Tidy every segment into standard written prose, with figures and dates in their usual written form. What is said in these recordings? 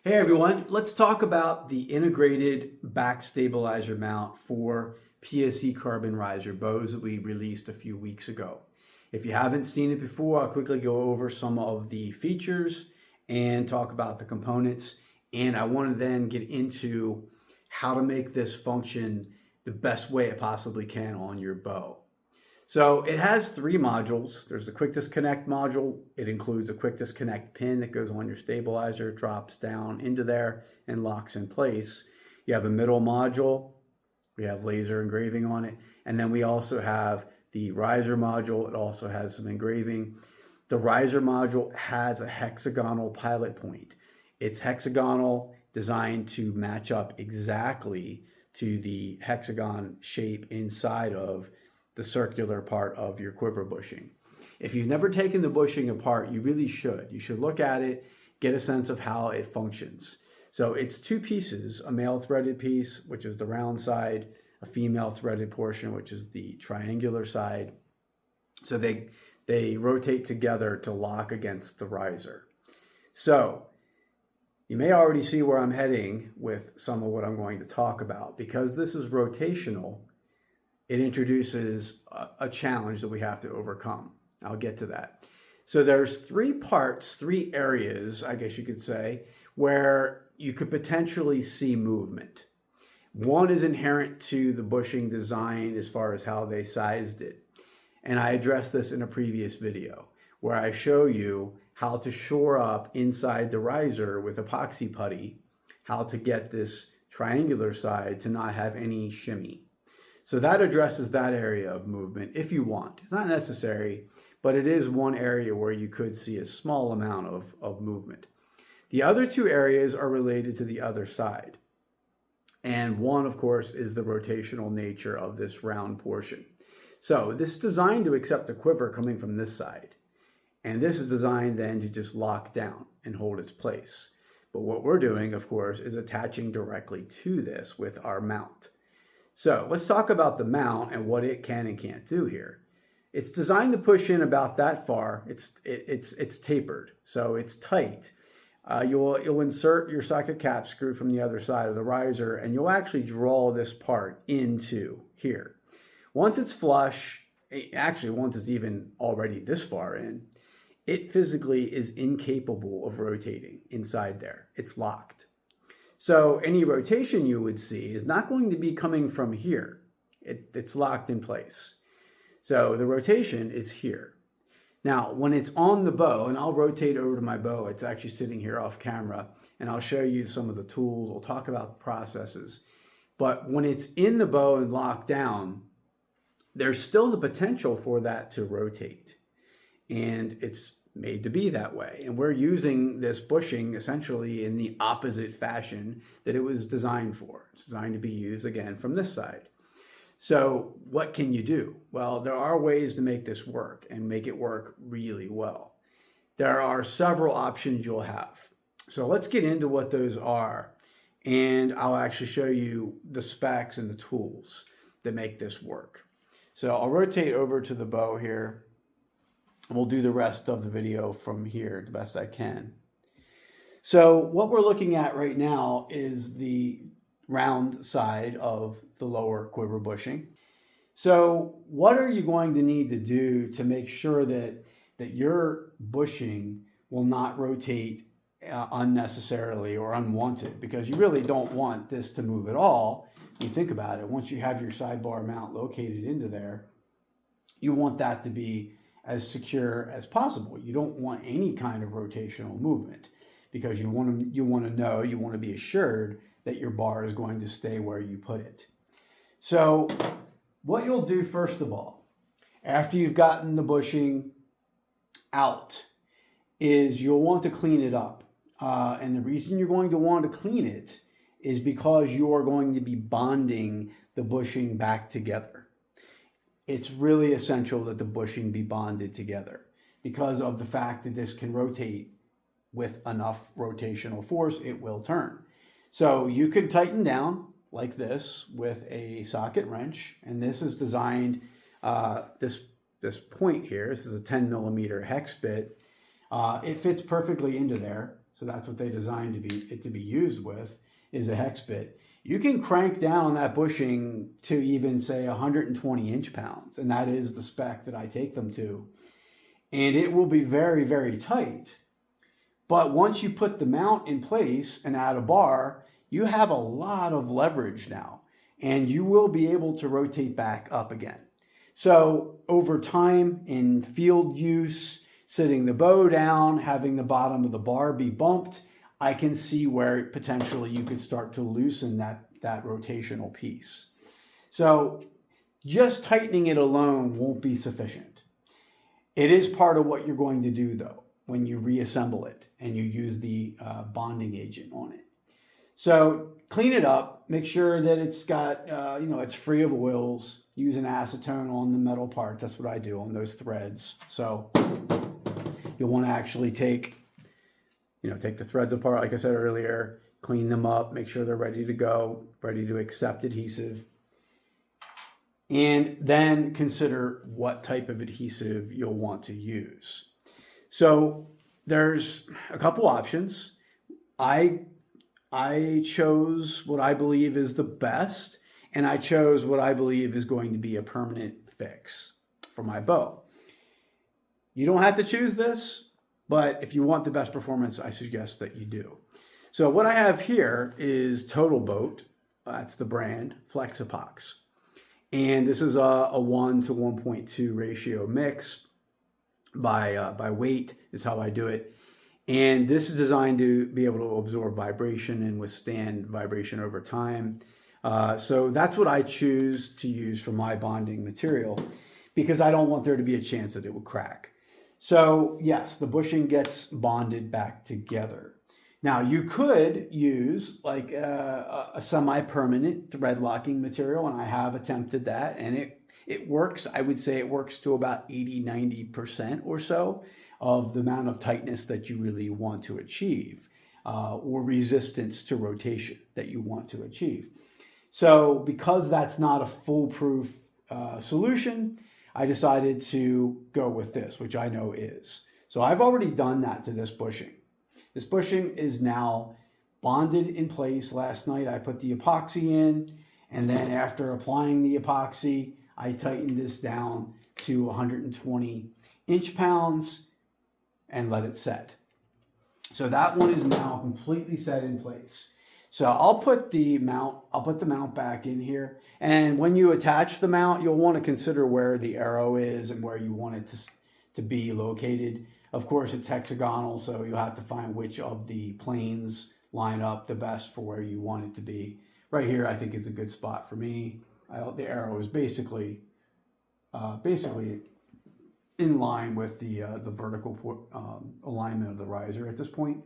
Hey everyone, let's talk about the integrated back stabilizer mount for PSE Carbon Riser bows that we released a few weeks ago. If you haven't seen it before, I'll quickly go over some of the features and talk about the components. And I want to then get into how to make this function the best way it possibly can on your bow. So it has three modules. There's the quick disconnect module. It includes a quick disconnect pin that goes on your stabilizer, drops down into there and locks in place. You have a middle module. We have laser engraving on it. And then we also have the riser module. It also has some engraving. The riser module has a hexagonal pilot point. It's hexagonal, designed to match up exactly to the hexagon shape inside of the circular part of your quiver bushing. If you've never taken the bushing apart, you really should. You should look at it, get a sense of how it functions. So it's two pieces, a male threaded piece, which is the round side, a female threaded portion, which is the triangular side. So they rotate together to lock against the riser. So you may already see where I'm heading with some of what I'm going to talk about. Because this is rotational, it introduces a challenge that we have to overcome. I'll get to that. So there's three parts, three areas, I guess you could say, where you could potentially see movement. One is inherent to the bushing design as far as how they sized it. And I addressed this in a previous video where I show you how to shore up inside the riser with epoxy putty, how to get this triangular side to not have any shimmy. So that addresses that area of movement if you want. It's not necessary, but it is one area where you could see a small amount of movement. The other two areas are related to the other side. And one, of course, is the rotational nature of this round portion. So this is designed to accept a quiver coming from this side. And this is designed then to just lock down and hold its place. But what we're doing, of course, is attaching directly to this with our mount. So let's talk about the mount and what it can and can't do here. It's designed to push in about that far. It's tapered, so it's tight. You'll insert your socket cap screw from the other side of the riser, and you'll actually draw this part into here. Once it's flush, actually once it's even already this far in, it physically is incapable of rotating inside there. It's locked. So any rotation you would see is not going to be coming from here. It's locked in place. So the rotation is here. Now, when it's on the bow, and I'll rotate over to my bow, it's actually sitting here off camera, and I'll show you some of the tools. We'll talk about the processes. But when it's in the bow and locked down, there's still the potential for that to rotate. And it's made to be that way. And we're using this bushing essentially in the opposite fashion that it was designed for. It's designed to be used again from this side. So what can you do? Well, there are ways to make this work and make it work really well. There are several options you'll have. So let's get into what those are. And I'll actually show you the specs and the tools that make this work. So I'll rotate over to the bow here. And we'll do the rest of the video from here the best I can. So what we're looking at right now is the round side of the lower quiver bushing. So what are you going to need to do to make sure that your bushing will not rotate unnecessarily or unwanted? Because you really don't want this to move at all. When you think about it, once you have your sidebar mount located into there, you want that to be as secure as possible. You don't want any kind of rotational movement because you want to be assured that your bar is going to stay where you put it. So what you'll do first of all, after you've gotten the bushing out, is you'll want to clean it up. And the reason you're going to want to clean it is because you are going to be bonding the bushing back together. It's really essential that the bushing be bonded together because of the fact that this can rotate with enough rotational force, it will turn. So you could tighten down like this with a socket wrench, and this is designed, this point here, this is a 10 millimeter hex bit. It fits perfectly into there. so that's what they designed it to be used with, is a hex bit. You can crank down that bushing to even say 120 inch-pounds, and that is the spec that I take them to. And it will be very, very tight. But once you put the mount in place and add a bar, you have a lot of leverage now, and you will be able to rotate back up again. So over time in field use, sitting the bow down, having the bottom of the bar be bumped, I can see where potentially you could start to loosen that rotational piece. So just tightening it alone won't be sufficient. It is part of what you're going to do though, when you reassemble it and you use the bonding agent on it. So clean it up, make sure that it's got, it's free of oils. Use an acetone on the metal parts. That's what I do on those threads. So you'll want to actually take the threads apart, like I said earlier, clean them up, make sure they're ready to go, ready to accept adhesive. And then consider what type of adhesive you'll want to use. So there's a couple options. I chose what I believe is the best, and I chose what I believe is going to be a permanent fix for my bow. You don't have to choose this, but if you want the best performance, I suggest that you do. So what I have here is Total Boat. That's the brand, Flex Epox. And this is a 1 to 1.2 ratio mix by weight is how I do it. And this is designed to be able to absorb vibration and withstand vibration over time. So that's what I choose to use for my bonding material, because I don't want there to be a chance that it would crack. So yes, the bushing gets bonded back together. Now you could use like a semi-permanent thread locking material, and I have attempted that, and it works. I would say it works to about 80-90% or so of the amount of tightness that you really want to achieve, or resistance to rotation that you want to achieve. So because that's not a foolproof solution, I decided to go with this, which I know is. So I've already done that to this bushing. This bushing is now bonded in place. Last night I put the epoxy in, and then after applying the epoxy, I tightened this down to 120 inch-pounds and let it set. So that one is now completely set in place. So I'll put the mount back in here. And when you attach the mount, you'll want to consider where the arrow is and where you want it to be located. Of course, it's hexagonal, so you'll have to find which of the planes line up the best for where you want it to be. Right here, I think is a good spot for me. The arrow is basically in line with the vertical alignment of the riser at this point.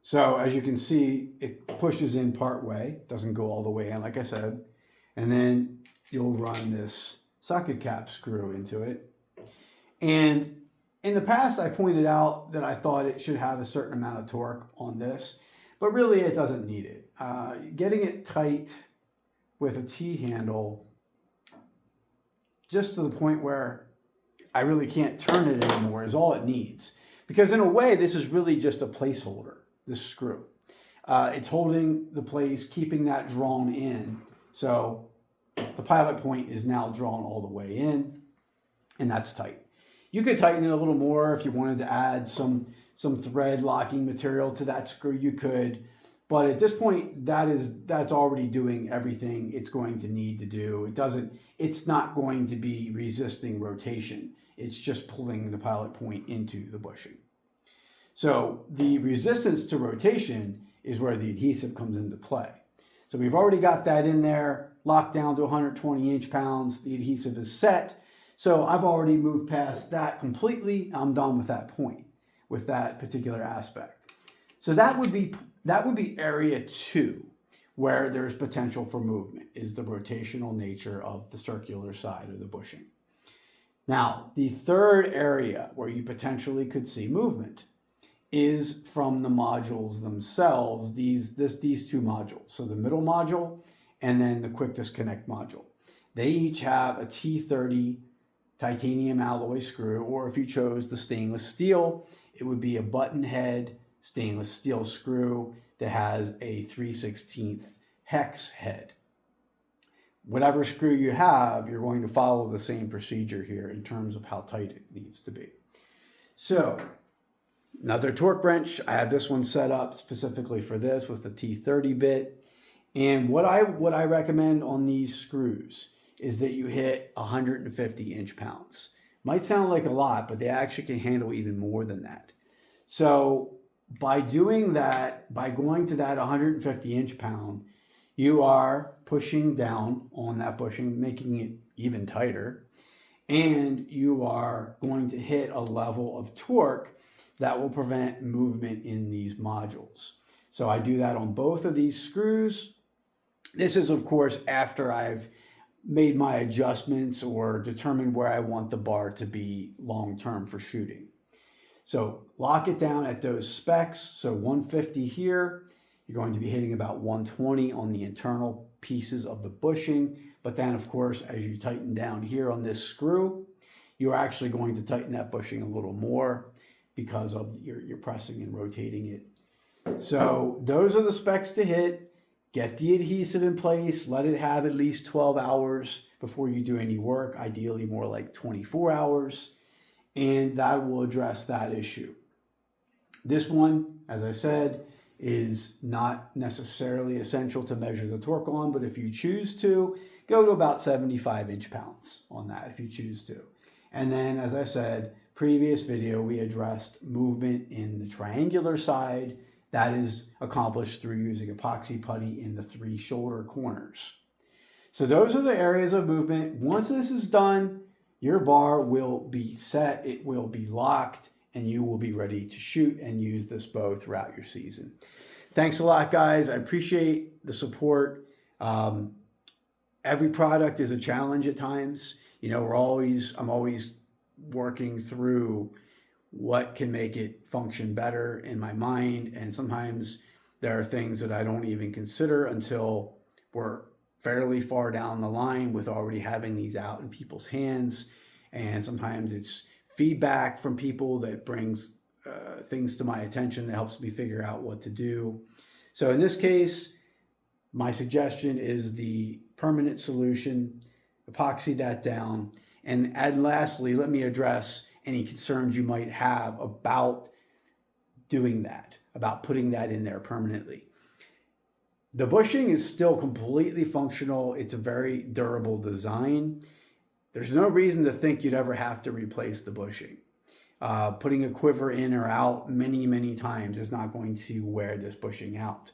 So as you can see, it pushes in part way, doesn't go all the way in, like I said, and then you'll run this socket cap screw into it. And in the past, I pointed out that I thought it should have a certain amount of torque on this, but really it doesn't need it. Getting it tight with a T-handle just to the point where I really can't turn it anymore is all it needs. Because in a way, this is really just a placeholder, this screw. It's holding the place, keeping that drawn in. So the pilot point is now drawn all the way in, and that's tight. You could tighten it a little more if you wanted to add some thread locking material to that screw, you could. But at this point, that's already doing everything it's going to need to do. It's not going to be resisting rotation. It's just pulling the pilot point into the bushing. So the resistance to rotation is where the adhesive comes into play. So we've already got that in there, locked down to 120 inch-pounds. The adhesive is set. So I've already moved past that completely. I'm done with that point, with that particular aspect. So that would be area 2, where there's potential for movement, is the rotational nature of the circular side of the bushing. Now, the third area where you potentially could see movement is from the modules themselves, these two modules. So the middle module and then the quick disconnect module. They each have a T30 titanium alloy screw, or if you chose the stainless steel, it would be a button head stainless steel screw that has a 3/16 hex head. Whatever screw you have, you're going to follow the same procedure here in terms of how tight it needs to be. So, another torque wrench. I have this one set up specifically for this with the T30 bit. And what I recommend on these screws is that you hit 150 inch-pounds. Might sound like a lot, but they actually can handle even more than that. So by doing that, by going to that 150 inch-pound, you are pushing down on that bushing, making it even tighter, and you are going to hit a level of torque that will prevent movement in these modules. So I do that on both of these screws. This is, of course, after I've made my adjustments or determined where I want the bar to be long-term for shooting. So lock it down at those specs. So 150 here, you're going to be hitting about 120 on the internal pieces of the bushing. But then, of course, as you tighten down here on this screw, you're actually going to tighten that bushing a little more because of you're pressing and rotating it. So those are the specs to hit. Get the adhesive in place, let it have at least 12 hours before you do any work, ideally more like 24 hours, and that will address that issue. This one, as I said, is not necessarily essential to measure the torque on, but if you choose to, go to about 75 inch-pounds on that if you choose to. And then, as I said, previous video, we addressed movement in the triangular side. That is accomplished through using epoxy putty in the 3 shoulder corners. So those are the areas of movement. Once this is done, your bar will be set, it will be locked, and you will be ready to shoot and use this bow throughout your season. Thanks a lot, guys. I appreciate the support. Every product is a challenge at times. You know, I'm always working through what can make it function better in my mind. And sometimes there are things that I don't even consider until we're fairly far down the line with already having these out in people's hands. And sometimes it's feedback from people that brings things to my attention that helps me figure out what to do. So in this case, my suggestion is the permanent solution, epoxy that down. And lastly, let me address any concerns you might have about doing that, about putting that in there permanently. The bushing is still completely functional. It's a very durable design. There's no reason to think you'd ever have to replace the bushing. Putting a quiver in or out many, many times is not going to wear this bushing out.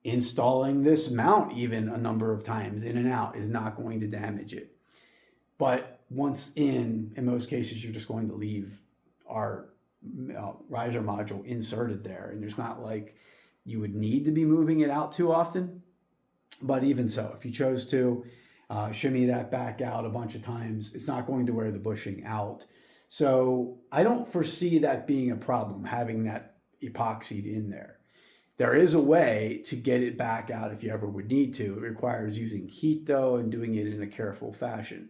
Installing this mount even a number of times in and out is not going to damage it. But once in most cases, you're just going to leave our riser module inserted there. And there's not like you would need to be moving it out too often. But even so, if you chose to shimmy that back out a bunch of times, it's not going to wear the bushing out. So I don't foresee that being a problem, having that epoxied in there. There is a way to get it back out if you ever would need to. It requires using heat though and doing it in a careful fashion.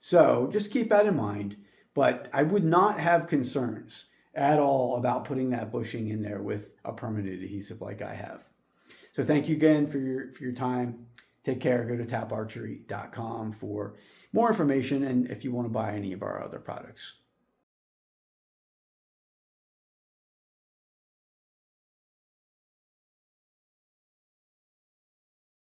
So just keep that in mind, but I would not have concerns at all about putting that bushing in there with a permanent adhesive like I have. So thank you again for your time. Take care. Go to taparchery.com for more information and if you want to buy any of our other products.